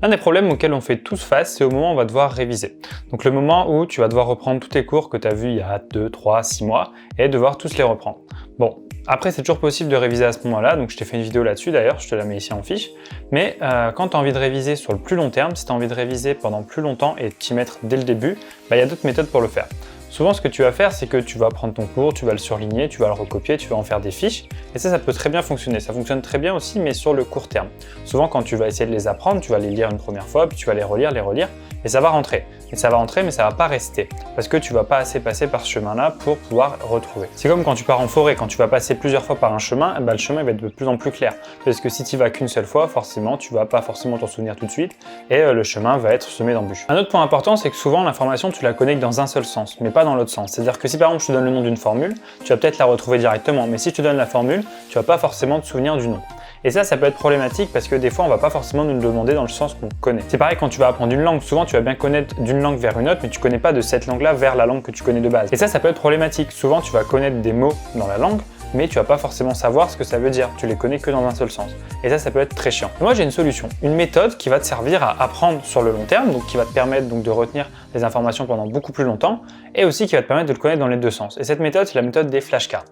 L'un des problèmes auxquels on fait tous face, c'est au moment où on va devoir réviser. Donc le moment où tu vas devoir reprendre tous tes cours que tu as vus il y a 2, 3, 6 mois et devoir tous les reprendre. Bon, après c'est toujours possible de réviser à ce moment-là, donc je t'ai fait une vidéo là-dessus d'ailleurs, je te la mets ici en fiche. Mais quand tu as envie de réviser sur le plus long terme, si tu as envie de réviser pendant plus longtemps et t'y mettre dès le début, il y a d'autres méthodes pour le faire. Souvent, ce que tu vas faire, c'est que tu vas prendre ton cours, tu vas le surligner, tu vas le recopier, tu vas en faire des fiches. Et ça peut très bien fonctionner. Ça fonctionne très bien aussi, mais sur le court terme. Souvent, quand tu vas essayer de les apprendre, tu vas les lire une première fois, puis tu vas les relire, et ça va rentrer. Et ça va rentrer, mais ça va pas rester. Parce que tu vas pas assez passer par ce chemin-là pour pouvoir retrouver. C'est comme quand tu pars en forêt, quand tu vas passer plusieurs fois par un chemin, le chemin va être de plus en plus clair. Parce que si tu vas qu'une seule fois, forcément, tu vas pas forcément t'en souvenir tout de suite, et le chemin va être semé d'embûches. Un autre point important, c'est que souvent, l'information, tu la connectes dans un seul sens, mais pas dans l'autre sens. C'est-à-dire que si par exemple je te donne le nom d'une formule, tu vas peut-être la retrouver directement, mais si je te donne la formule, tu vas pas forcément te souvenir du nom. Et ça peut être problématique parce que des fois on va pas forcément nous le demander dans le sens qu'on connaît. C'est pareil quand tu vas apprendre une langue, souvent tu vas bien connaître d'une langue vers une autre, mais tu connais pas de cette langue-là vers la langue que tu connais de base. Et ça peut être problématique. Souvent tu vas connaître des mots dans la langue, mais tu vas pas forcément savoir ce que ça veut dire, tu les connais que dans un seul sens. Et ça peut être très chiant. Moi j'ai une solution, une méthode qui va te servir à apprendre sur le long terme, donc qui va te permettre donc de retenir les informations pendant beaucoup plus longtemps, et aussi qui va te permettre de le connaître dans les deux sens. Et cette méthode, c'est la méthode des flashcards.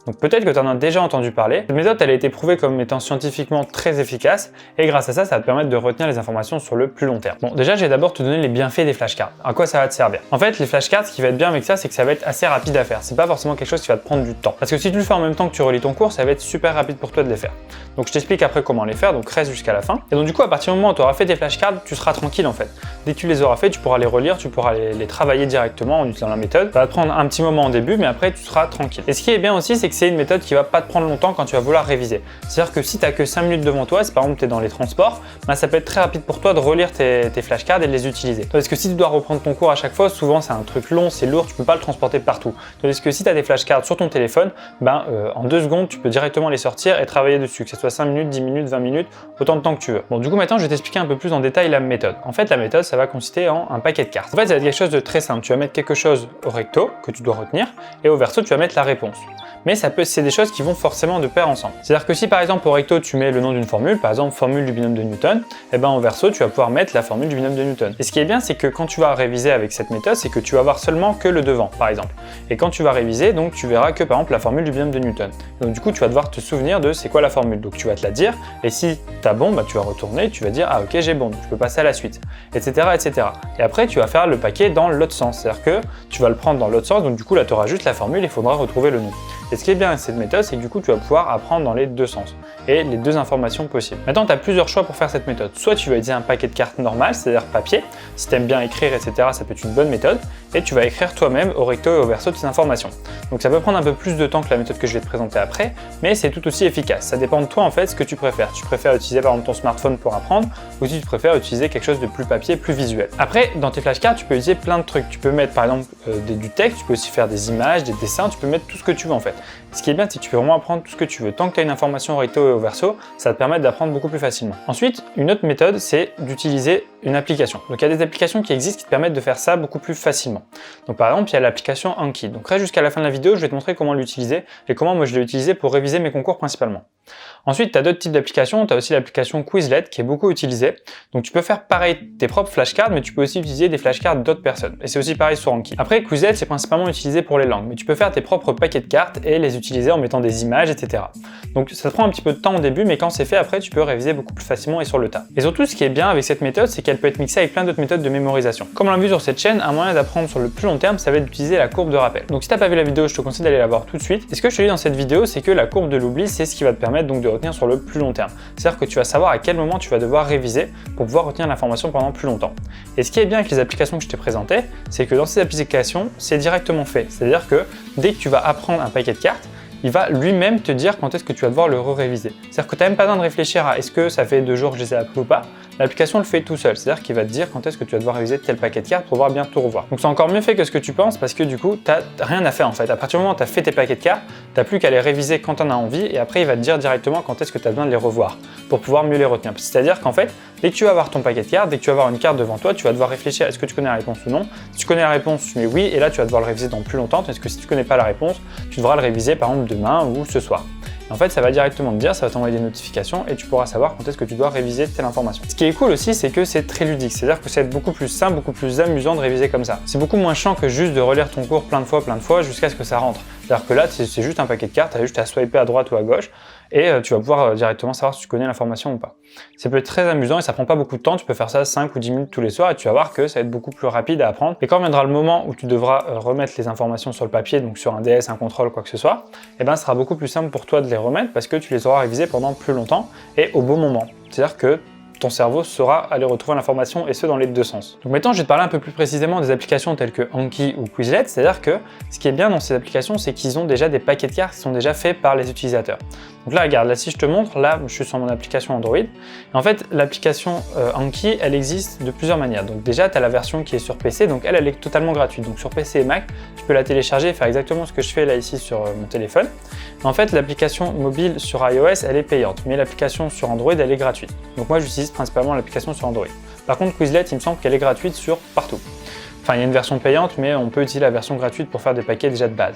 Donc peut-être que tu en as déjà entendu parler. Cette méthode, elle a été prouvée comme étant scientifiquement très efficace, et grâce à ça, ça va te permettre de retenir les informations sur le plus long terme. Bon, déjà, je vais d'abord te donner les bienfaits des flashcards. À quoi ça va te servir? En fait, les flashcards, ce qui va être bien avec ça, c'est que ça va être assez rapide à faire. C'est pas forcément quelque chose qui va te prendre du temps. Parce que si tu le fais en même temps que tu relis ton cours, ça va être super rapide pour toi de les faire. Donc je t'explique après comment les faire, donc reste jusqu'à la fin. Et donc du coup, à partir du moment où tu auras fait tes flashcards, tu seras tranquille en fait. Dès que tu les auras fait, tu pourras les relire, tu pourras les travailler directement en utilisant la méthode. Ça va te prendre un petit moment au début, mais après tu seras tranquille. Et ce qui est bien aussi, c'est que c'est une méthode qui va pas te prendre longtemps quand tu vas vouloir réviser. C'est-à-dire que si tu n'as que 5 minutes devant toi, si par exemple tu es dans les transports, ça peut être très rapide pour toi de relire tes flashcards et de les utiliser. Parce que si tu dois reprendre ton cours à chaque fois, souvent c'est un truc long, c'est lourd, tu peux pas le transporter partout. Tandis que si tu as des flashcards sur ton téléphone, en 2 secondes, tu peux directement les sortir et travailler dessus, que ce soit 5 minutes, 10 minutes, 20 minutes, autant de temps que tu veux. Bon, du coup maintenant je vais t'expliquer un peu plus en détail la méthode. En fait, la méthode, ça va consister en un paquet de cartes. En fait, ça va être quelque chose de très simple. Tu vas mettre quelque chose au recto que tu dois retenir et au verso, tu vas mettre la réponse. Mais c'est des choses qui vont forcément de pair ensemble. C'est-à-dire que si par exemple au recto tu mets le nom d'une formule, par exemple formule du binôme de Newton, et au verso tu vas pouvoir mettre la formule du binôme de Newton. Et ce qui est bien, c'est que quand tu vas réviser avec cette méthode, c'est que tu vas voir seulement que le devant, par exemple. Et quand tu vas réviser, donc tu verras que par exemple la formule du binôme de Newton. Et donc du coup tu vas devoir te souvenir de c'est quoi la formule. Donc tu vas te la dire, et si tu as bon, tu vas retourner, tu vas dire ah ok j'ai bon, donc tu peux passer à la suite, etc., etc. Et après tu vas faire le paquet dans l'autre sens, c'est-à-dire que tu vas le prendre dans l'autre sens, donc du coup là tu auras juste la formule, il faudra retrouver le nom. Et ce qui est bien avec cette méthode, c'est que du coup, tu vas pouvoir apprendre dans les deux sens et les deux informations possibles. Maintenant, tu as plusieurs choix pour faire cette méthode. Soit tu vas utiliser un paquet de cartes normal, c'est-à-dire papier. Si tu aimes bien écrire, etc., ça peut être une bonne méthode. Et tu vas écrire toi-même au recto et au verso tes informations. Donc ça peut prendre un peu plus de temps que la méthode que je vais te présenter après, mais c'est tout aussi efficace. Ça dépend de toi en fait ce que tu préfères. Tu préfères utiliser par exemple ton smartphone pour apprendre, ou si tu préfères utiliser quelque chose de plus papier, plus visuel. Après, dans tes flashcards, tu peux utiliser plein de trucs. Tu peux mettre par exemple du texte, tu peux aussi faire des images, des dessins, tu peux mettre tout ce que tu veux en fait. Ce qui est bien, c'est que tu peux vraiment apprendre tout ce que tu veux. Tant que tu as une information au recto et au verso, ça va te permettre d'apprendre beaucoup plus facilement. Ensuite, une autre méthode, c'est d'utiliser une application. Donc il y a des applications qui existent qui te permettent de faire ça beaucoup plus facilement. Donc par exemple, il y a l'application Anki. Donc reste jusqu'à la fin de la vidéo, je vais te montrer comment l'utiliser et comment moi je l'ai utilisé pour réviser mes concours principalement. Ensuite, tu as d'autres types d'applications. Tu as aussi l'application Quizlet qui est beaucoup utilisée. Donc tu peux faire pareil tes propres flashcards, mais tu peux aussi utiliser des flashcards d'autres personnes. Et c'est aussi pareil sur Anki. Après, Quizlet, c'est principalement utilisé pour les langues, mais tu peux faire tes propres paquets de cartes et les utiliser en mettant des images, etc. Donc ça te prend un petit peu de temps au début, mais quand c'est fait, après, tu peux réviser beaucoup plus facilement et sur le tas. Et surtout, ce qui est bien avec cette méthode, c'est qu'elle peut être mixée avec plein d'autres méthodes de mémorisation. Comme on l'a vu sur cette chaîne, un moyen d'apprendre sur le plus long terme, ça va être d'utiliser la courbe de rappel. Donc si tu n'as pas vu la vidéo, je te conseille d'aller la voir tout de suite. Et ce que je te dis dans cette vidéo, c'est que la courbe de l'oubli, c'est ce qui va te permettre donc de retenir sur le plus long terme. C'est-à-dire que tu vas savoir à quel moment tu vas devoir réviser pour pouvoir retenir l'information pendant plus longtemps. Et ce qui est bien avec les applications que je t'ai présentées, c'est que dans ces applications, c'est directement fait. C'est-à-dire que dès que tu vas apprendre un paquet de cartes, il va lui-même te dire quand est-ce que tu vas devoir le réviser. C'est-à-dire que tu n'as même pas besoin de réfléchir à est-ce que ça fait 2 jours que je les ai appris ou pas. L'application le fait tout seul, c'est-à-dire qu'il va te dire quand est-ce que tu vas devoir réviser tel paquet de cartes pour pouvoir bien tout revoir. Donc c'est encore mieux fait que ce que tu penses parce que du coup, tu n'as rien à faire en fait. À partir du moment où tu as fait tes paquets de cartes, tu n'as plus qu'à les réviser quand tu en as envie et après il va te dire directement quand est-ce que tu as besoin de les revoir pour pouvoir mieux les retenir. C'est-à-dire qu'en fait, dès que tu vas avoir ton paquet de cartes, dès que tu vas avoir une carte devant toi, tu vas devoir réfléchir est-ce que tu connais la réponse ou non. Si tu connais la réponse, tu mets oui et là tu vas devoir le réviser dans plus longtemps, parce que si tu connais pas la réponse, tu devras le réviser par exemple demain ou ce soir. En fait, ça va directement te dire, ça va t'envoyer des notifications et tu pourras savoir quand est-ce que tu dois réviser telle information. Ce qui est cool aussi, c'est que c'est très ludique, c'est-à-dire que ça va être beaucoup plus simple, beaucoup plus amusant de réviser comme ça. C'est beaucoup moins chiant que juste de relire ton cours plein de fois jusqu'à ce que ça rentre. C'est-à-dire que là, c'est juste un paquet de cartes, tu as juste à swiper à droite ou à gauche et tu vas pouvoir directement savoir si tu connais l'information ou pas. Ça peut être très amusant et ça prend pas beaucoup de temps, tu peux faire ça 5 ou 10 minutes tous les soirs et tu vas voir que ça va être beaucoup plus rapide à apprendre. Et quand viendra le moment où tu devras remettre les informations sur le papier, donc sur un DS, un contrôle, quoi que ce soit, et ben, ce sera beaucoup plus simple pour toi de les remettre parce que tu les auras révisés pendant plus longtemps et au bon moment. C'est-à-dire que ton cerveau saura aller retrouver l'information et ce dans les deux sens. Donc maintenant, je vais te parler un peu plus précisément des applications telles que Anki ou Quizlet, c'est-à-dire que ce qui est bien dans ces applications, c'est qu'ils ont déjà des paquets de cartes qui sont déjà faits par les utilisateurs. Donc là, regarde, là si je te montre, là je suis sur mon application Android. Et en fait, l'application Anki, elle existe de plusieurs manières. Donc déjà, tu as la version qui est sur PC, donc elle est totalement gratuite. Donc sur PC et Mac, tu peux la télécharger et faire exactement ce que je fais là ici sur mon téléphone. En fait, l'application mobile sur iOS, elle est payante, mais l'application sur Android, elle est gratuite. Donc moi, j'utilise principalement l'application sur Android. Par contre, Quizlet, il me semble qu'elle est gratuite sur partout. Enfin, il y a une version payante, mais on peut utiliser la version gratuite pour faire des paquets déjà de base.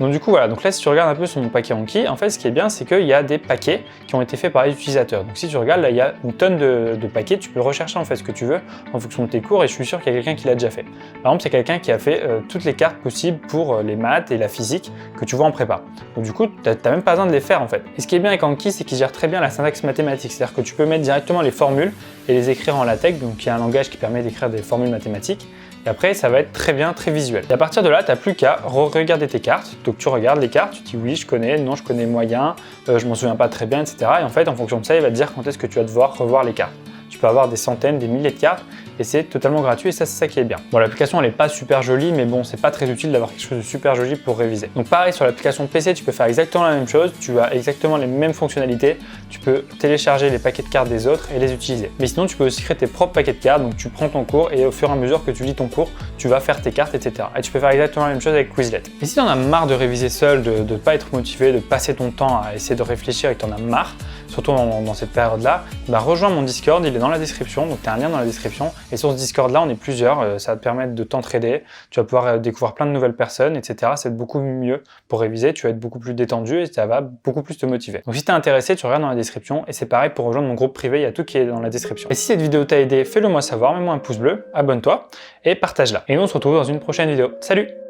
Donc du coup voilà, donc là si tu regardes un peu sur mon paquet Anki, en fait ce qui est bien c'est qu'il y a des paquets qui ont été faits par les utilisateurs. Donc si tu regardes là il y a une tonne de paquets, tu peux rechercher en fait ce que tu veux en fonction de tes cours et je suis sûr qu'il y a quelqu'un qui l'a déjà fait. Par exemple c'est quelqu'un qui a fait toutes les cartes possibles pour les maths et la physique que tu vois en prépa. Donc du coup tu n'as même pas besoin de les faire en fait. Et ce qui est bien avec Anki c'est qu'il gère très bien la syntaxe mathématique, c'est-à-dire que tu peux mettre directement les formules et les écrire en LaTeX, donc il y a un langage qui permet d'écrire des formules mathématiques. Et après, ça va être très bien, très visuel. Et à partir de là, tu n'as plus qu'à regarder tes cartes. Donc tu regardes les cartes, tu dis oui, je connais, non, je connais moyen, je m'en souviens pas très bien, etc. Et en fait, en fonction de ça, il va te dire quand est-ce que tu vas devoir revoir les cartes. Tu peux avoir des centaines, des milliers de cartes et c'est totalement gratuit et ça, c'est ça qui est bien. Bon, l'application, elle n'est pas super jolie, mais bon, c'est pas très utile d'avoir quelque chose de super joli pour réviser. Donc pareil, sur l'application PC, tu peux faire exactement la même chose, tu as exactement les mêmes fonctionnalités, tu peux télécharger les paquets de cartes des autres et les utiliser. Mais sinon, tu peux aussi créer tes propres paquets de cartes, donc tu prends ton cours et au fur et à mesure que tu lis ton cours, tu vas faire tes cartes, etc. Et tu peux faire exactement la même chose avec Quizlet. Et si tu en as marre de réviser seul, de ne pas être motivé, de passer ton temps à essayer de réfléchir et que tu en as marre, surtout dans cette période-là, bah rejoins mon Discord, il est dans la description, donc tu as un lien dans la description. Et sur ce Discord-là, on est plusieurs, ça va te permettre de t'entraider, tu vas pouvoir découvrir plein de nouvelles personnes, etc. C'est beaucoup mieux pour réviser, tu vas être beaucoup plus détendu et ça va beaucoup plus te motiver. Donc si tu es intéressé, tu regardes dans la description et c'est pareil pour rejoindre mon groupe privé, il y a tout qui est dans la description. Et si cette vidéo t'a aidé, fais-le moi savoir, mets-moi un pouce bleu, abonne-toi et partage-la. Et nous on se retrouve dans une prochaine vidéo. Salut!